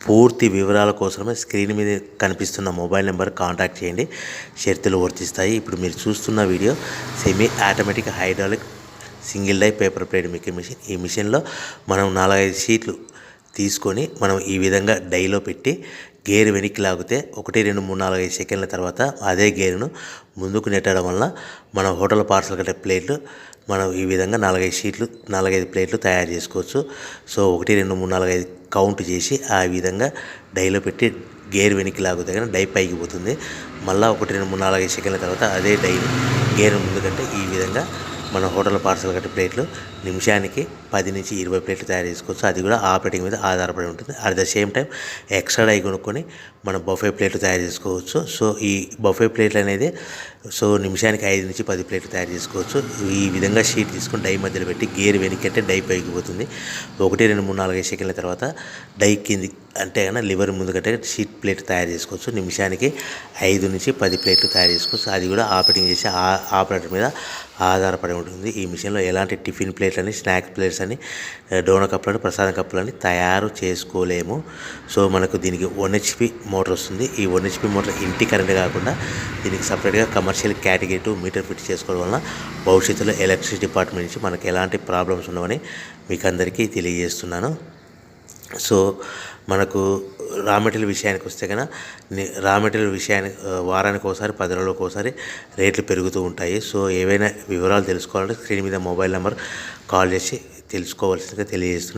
పూర్తి వివరాల కోసమే స్క్రీన్ మీద కనిపిస్తున్న మొబైల్ నెంబర్ కాంటాక్ట్ చేయండి. షరతులు వర్తిస్తాయి. ఇప్పుడు మీరు చూస్తున్న video semi automatic hydraulic single die paper plate making machine. ఈ మిషన్లో మనం 4-5 షీట్లు తీసుకొని మనం ఈ విధంగా డైలో పెట్టి గేర్ వెనక్కి లాగితే 1 2 3 4 5 సెకండ్ల తర్వాత అదే గేరును ముందుకు నెట్టడం వల్ల మన హోటల్ పార్సల్ కట్టే ప్లేట్లు మనం ఈ విధంగా 4-5 షీట్లు 4-5 ప్లేట్లు తయారు చేసుకోవచ్చు. సో 1 2 3 4 5 కౌంట్ చేసి ఆ విధంగా డైలో పెట్టి గేర్ వెనక్కి లాగితే కానీ డై పైకి పోతుంది. మళ్ళీ 1 2 3 4 5 సెకండ్ల తర్వాత అదే డైని గేర్ ముందుకంటే ఈ విధంగా మన హోటల్ పార్సల్ కట్టే ప్లేట్లు నిమిషానికి 10 నుంచి 20 ప్లేట్లు తయారు చేసుకోవచ్చు. అది కూడా ఆపరేటింగ్ మీద ఆధారపడి ఉంటుంది. At the same time extra die కొనుక్కొని మనం బఫే ప్లేట్లు తయారు చేసుకోవచ్చు. సో ఈ బఫే ప్లేట్లు అనేది నిమిషానికి 5 నుంచి 10 ప్లేట్లు తయారు చేసుకోవచ్చు. ఈ విధంగా షీట్ తీసుకొని డై మధ్యలో పెట్టి గేర్ వెనక్కి అంటే డై పైకి పోతుంది. 1 2 3 4 5 సెకండ్ల తర్వాత డై కింది అంటే కన్నా లివర్ ముందుకంటే షీట్ ప్లేట్ తయారు చేసుకోవచ్చు. నిమిషానికి 5 నుంచి 10 ప్లేట్లు తయారు చేసుకోవచ్చు. అది కూడా ఆపరేటింగ్ చేసే ఆపరేటర్ మీద ఆధారపడి ఉంటుంది. ఈ మిషన్లో ఎలాంటి టిఫిన్ ప్లేట్లని, స్నాక్స్ ప్లేట్స్ అని, డోనా కప్పులని, ప్రసాదం కప్పులని తయారు చేసుకోలేము. సో మనకు దీనికి 1 HP మోటార్ వస్తుంది. ఈ 1 HP మోటార్ ఇంటి కరెంట్ కాకుండా దీనికి సపరేట్గా కమర్షియల్ కేటగిరీ 2 మీటర్ ఫిట్ చేసుకోవడం వలన భవిష్యత్తులో ఎలక్ట్రిసిటీ డిపార్ట్మెంట్ నుంచి మనకు ఎలాంటి ప్రాబ్లమ్స్ ఉండవని మీకు అందరికీ తెలియజేస్తున్నాను. సో మనకు రా మెటీరియల్ విషయానికి వస్తే కనుక రా మెటీరియల్ విషయానికి వారానికి ఒకసారి 10 రోజులకు ఒకసారి రేట్లు పెరుగుతూ ఉంటాయి. సో ఏవైనా వివరాలు తెలుసుకోవాలంటే స్క్రీన్ మీద మొబైల్ నెంబర్ కాల్ చేసి తెలుసుకోవాల్సిందిగా తెలియజేస్తున్నాను.